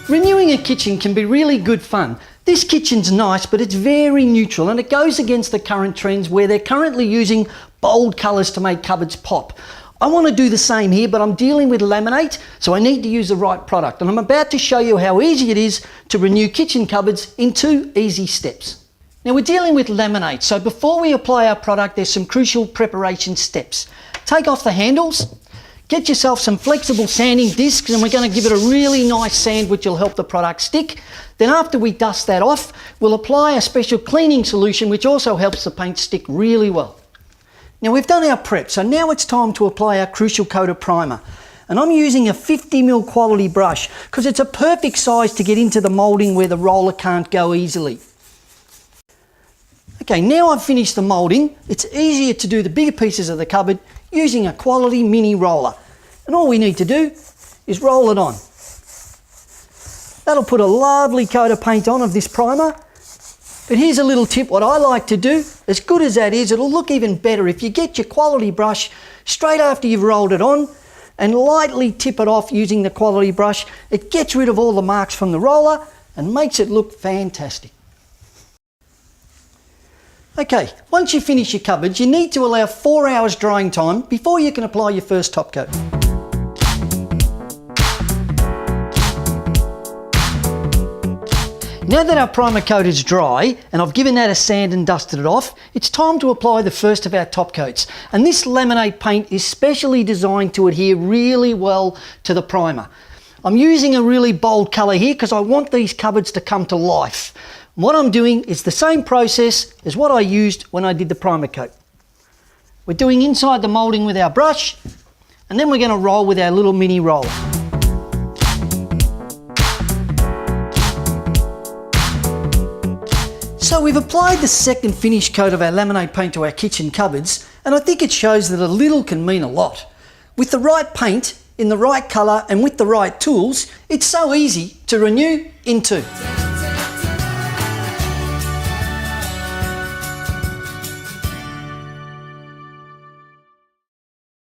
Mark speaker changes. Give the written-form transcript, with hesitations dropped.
Speaker 1: Renewing a kitchen can be really good fun. This kitchen's nice, but it's very neutral and it goes against the current trends where they're currently using bold colours to make cupboards pop. I want to do the same here, but I'm dealing with laminate, so I need to use the right product. And I'm about to show you how easy it is to renew kitchen cupboards in 2 easy steps. Now we're dealing with laminate, so before we apply our product, there's some crucial preparation steps. Take off the handles. Get yourself some flexible sanding discs and we're going to give it a really nice sand which will help the product stick. Then after we dust that off, we'll apply a special cleaning solution which also helps the paint stick really well. Now we've done our prep, so now it's time to apply our crucial coat of primer. And I'm using a 50mm quality brush because it's a perfect size to get into the moulding where the roller can't go easily. Okay, now I've finished the moulding, it's easier to do the bigger pieces of the cupboard using a quality mini roller. And all we need to do is roll it on. That'll put a lovely coat of paint on of this primer. But here's a little tip, what I like to do, as good as that is, it'll look even better if you get your quality brush straight after you've rolled it on and lightly tip it off using the quality brush. It gets rid of all the marks from the roller and makes it look fantastic. Okay, once you finish your cupboards, you need to allow 4 hours drying time before you can apply your first top coat. Now that our primer coat is dry, and I've given that a sand and dusted it off, it's time to apply the first of our top coats. And this laminate paint is specially designed to adhere really well to the primer. I'm using a really bold colour here because I want these cupboards to come to life. What I'm doing is the same process as what I used when I did the primer coat. We're doing inside the moulding with our brush, and then we're going to roll with our little mini roller. So we've applied the second finish coat of our laminate paint to our kitchen cupboards, and I think it shows that a little can mean a lot. With the right paint, in the right colour and with the right tools, it's so easy to renew in 2.